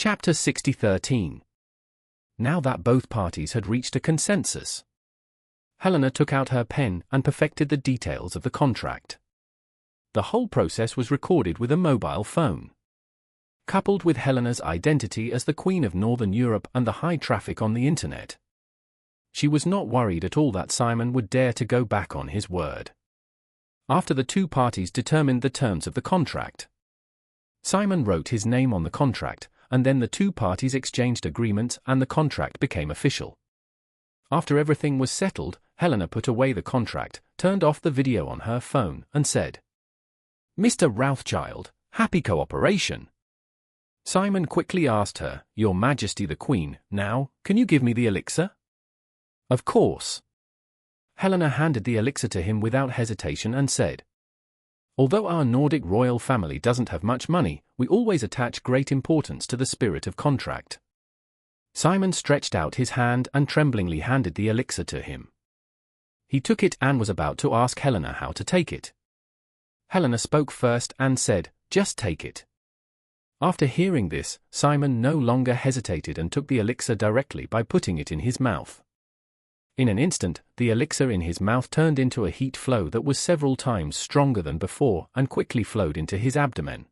Chapter 60:13. Now that both parties had reached a consensus, Helena took out her pen and perfected the details of the contract. The whole process was recorded with a mobile phone. Coupled with Helena's identity as the Queen of Northern Europe and the high traffic on the internet, she was not worried at all that Simon would dare to go back on his word. After the two parties determined the terms of the contract, Simon wrote his name on the contract, and then the two parties exchanged agreements and the contract became official. After everything was settled, Helena put away the contract, turned off the video on her phone, and said, "Mr. Rothschild, happy cooperation." Simon quickly asked her, "Your Majesty the Queen, now, can you give me the elixir?" "Of course." Helena handed the elixir to him without hesitation and said, "Although our Nordic royal family doesn't have much money, we always attach great importance to the spirit of contract." Simon stretched out his hand and tremblingly handed the elixir to him. He took it and was about to ask Helena how to take it. Helena spoke first and said, "Just take it." After hearing this, Simon no longer hesitated and took the elixir directly by putting it in his mouth. In an instant, the elixir in his mouth turned into a heat flow that was several times stronger than before and quickly flowed into his abdomen.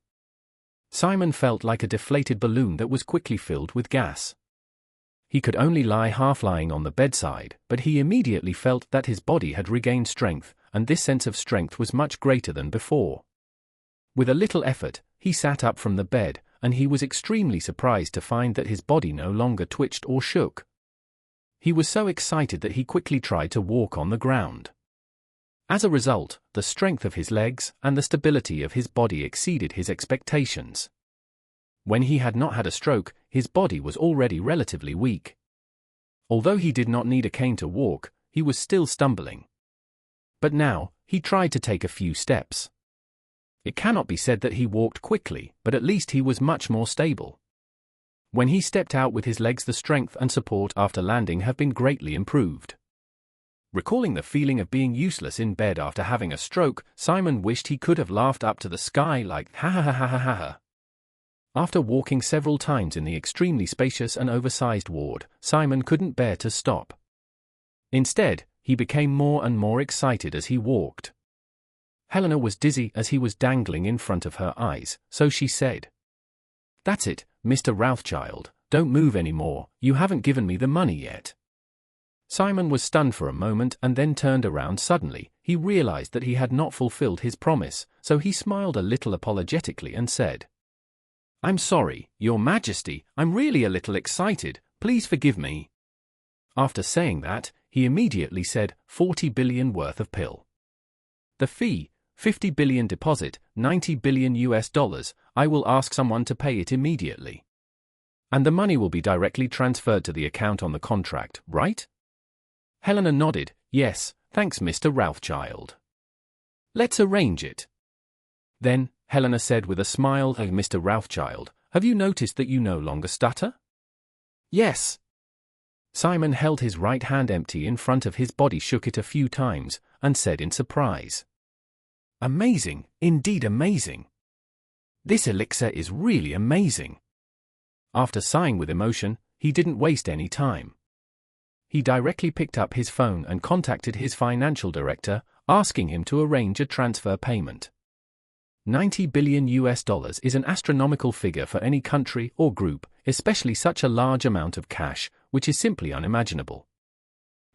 Simon felt like a deflated balloon that was quickly filled with gas. He could only lie half-lying on the bedside, but he immediately felt that his body had regained strength, and this sense of strength was much greater than before. With a little effort, he sat up from the bed, and he was extremely surprised to find that his body no longer twitched or shook. He was so excited that he quickly tried to walk on the ground. As a result, the strength of his legs and the stability of his body exceeded his expectations. When he had not had a stroke, his body was already relatively weak. Although he did not need a cane to walk, he was still stumbling. But now, he tried to take a few steps. It cannot be said that he walked quickly, but at least he was much more stable. When he stepped out with his legs, the strength and support after landing have been greatly improved. Recalling the feeling of being useless in bed after having a stroke, Simon wished he could have laughed up to the sky like ha ha ha ha ha ha ha. After walking several times in the extremely spacious and oversized ward, Simon couldn't bear to stop. Instead, he became more and more excited as he walked. Helena was dizzy as he was dangling in front of her eyes, so she said, "That's it, Mr. Rothschild, don't move anymore, you haven't given me the money yet." Simon was stunned for a moment and then turned around suddenly. He realized that he had not fulfilled his promise, so he smiled a little apologetically and said, "I'm sorry, Your Majesty, I'm really a little excited, please forgive me." After saying that, he immediately said, 40 billion worth of pill. The fee, 50 billion deposit, 90 billion US dollars, I will ask someone to pay it immediately. And the money will be directly transferred to the account on the contract, right? Helena nodded, "Yes, thanks Mr. Rothschild. Let's arrange it." Then, Helena said with a smile, "Oh, Mr. Rothschild, have you noticed that you no longer stutter?" "Yes." Simon held his right hand empty in front of his body, shook it a few times, and said in surprise, "Amazing, indeed amazing. This elixir is really amazing." After sighing with emotion, he didn't waste any time. He directly picked up his phone and contacted his financial director, asking him to arrange a transfer payment. 90 billion US dollars is an astronomical figure for any country or group, especially such a large amount of cash, which is simply unimaginable.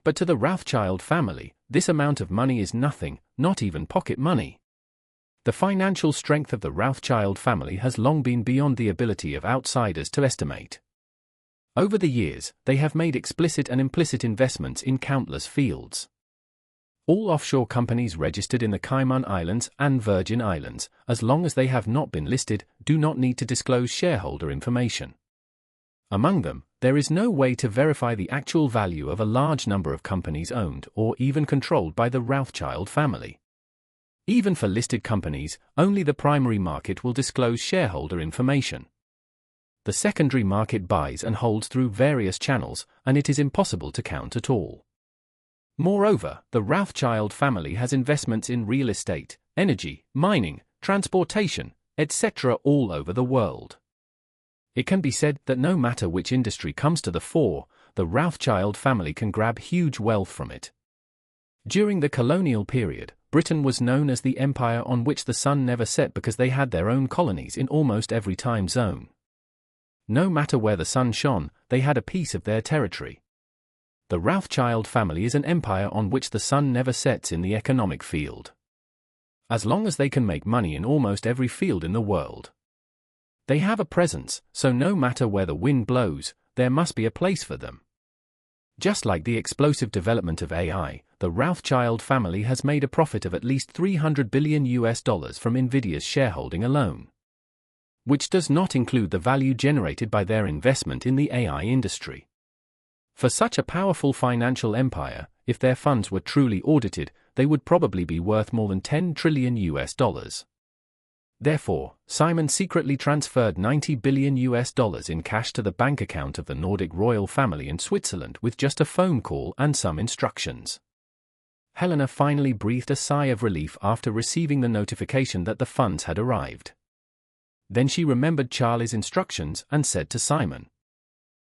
But to the Rothschild family, this amount of money is nothing, not even pocket money. The financial strength of the Rothschild family has long been beyond the ability of outsiders to estimate. Over the years, they have made explicit and implicit investments in countless fields. All offshore companies registered in the Cayman Islands and Virgin Islands, as long as they have not been listed, do not need to disclose shareholder information. Among them, there is no way to verify the actual value of a large number of companies owned or even controlled by the Rothschild family. Even for listed companies, only the primary market will disclose shareholder information. The secondary market buys and holds through various channels, and it is impossible to count at all. Moreover, the Rothschild family has investments in real estate, energy, mining, transportation, etc. all over the world. It can be said that no matter which industry comes to the fore, the Rothschild family can grab huge wealth from it. During the colonial period, Britain was known as the empire on which the sun never set because they had their own colonies in almost every time zone. No matter where the sun shone, they had a piece of their territory. The Rothschild family is an empire on which the sun never sets in the economic field. As long as they can make money in almost every field in the world. They have a presence, so no matter where the wind blows, there must be a place for them. Just like the explosive development of AI, the Rothschild family has made a profit of at least $300 billion from Nvidia's shareholding alone. Which does not include the value generated by their investment in the AI industry. For such a powerful financial empire, if their funds were truly audited, they would probably be worth more than $10 trillion. Therefore, Simon secretly transferred $90 billion in cash to the bank account of the Nordic royal family in Switzerland with just a phone call and some instructions. Helena finally breathed a sigh of relief after receiving the notification that the funds had arrived. Then she remembered Charlie's instructions and said to Simon,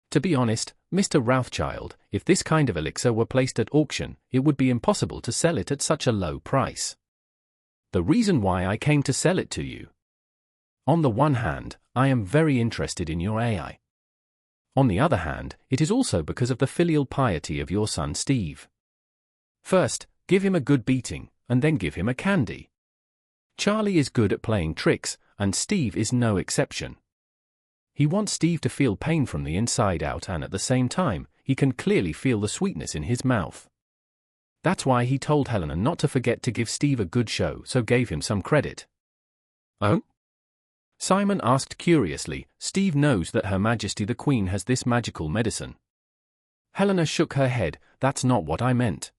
"To be honest, Mr. Rothschild, if this kind of elixir were placed at auction, it would be impossible to sell it at such a low price. The reason why I came to sell it to you. On the one hand, I am very interested in your AI. On the other hand, it is also because of the filial piety of your son Steve. First, give him a good beating, and then give him a candy. Charlie is good at playing tricks, and Steve is no exception. He wants Steve to feel pain from the inside out, and at the same time, he can clearly feel the sweetness in his mouth. That's why he told Helena not to forget to give Steve a good show, so gave him some credit." "Oh?" Simon asked curiously. "Steve knows that Her Majesty the Queen has this magical medicine." Helena shook her head. "That's not what I meant.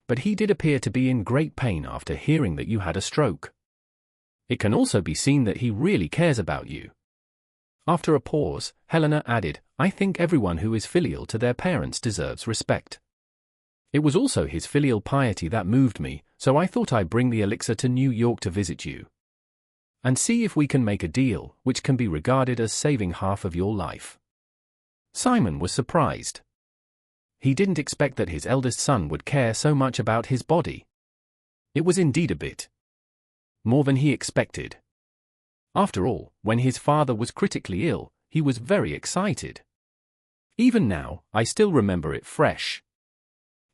But he did appear to be in great pain after hearing that you had a stroke. It can also be seen that he really cares about you." After a pause, Helena added, "I think everyone who is filial to their parents deserves respect. It was also his filial piety that moved me, so I thought I'd bring the elixir to New York to visit you. And see if we can make a deal, which can be regarded as saving half of your life." Simon was surprised. He didn't expect that his eldest son would care so much about his body. It was indeed a bit more than he expected. After all, when his father was critically ill, he was very excited. Even now, I still remember it fresh.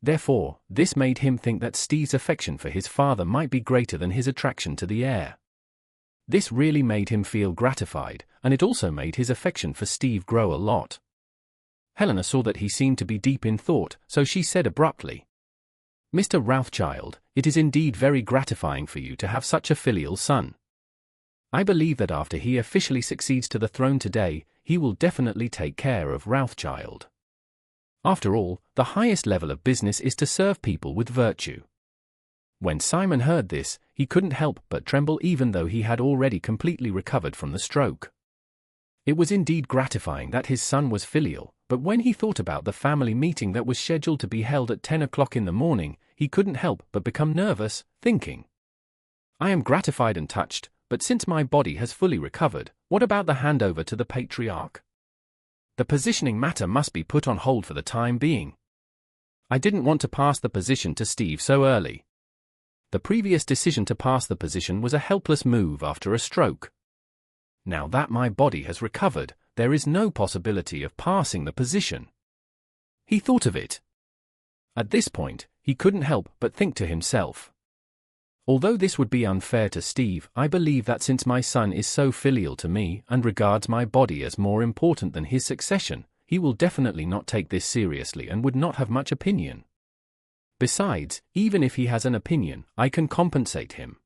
Therefore, this made him think that Steve's affection for his father might be greater than his attraction to the heir. This really made him feel gratified, and it also made his affection for Steve grow a lot. Helena saw that he seemed to be deep in thought, so she said abruptly, "Mr. Rothschild, it is indeed very gratifying for you to have such a filial son. I believe that after he officially succeeds to the throne today, he will definitely take care of Rothschild. After all, the highest level of business is to serve people with virtue." When Simon heard this, he couldn't help but tremble even though he had already completely recovered from the stroke. It was indeed gratifying that his son was filial, but when he thought about the family meeting that was scheduled to be held at 10 o'clock in the morning, he couldn't help but become nervous, thinking, "I am gratified and touched, but since my body has fully recovered, what about the handover to the patriarch? The positioning matter must be put on hold for the time being. I didn't want to pass the position to Steve so early. The previous decision to pass the position was a helpless move after a stroke. Now that my body has recovered, there is no possibility of passing the position." He thought of it. At this point, he couldn't help but think to himself, "Although this would be unfair to Steve, I believe that since my son is so filial to me and regards my body as more important than his succession, he will definitely not take this seriously and would not have much opinion. Besides, even if he has an opinion, I can compensate him.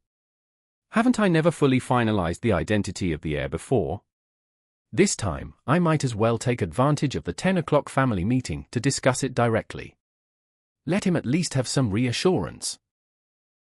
Haven't I never fully finalized the identity of the heir before? This time, I might as well take advantage of the 10 o'clock family meeting to discuss it directly. Let him at least have some reassurance."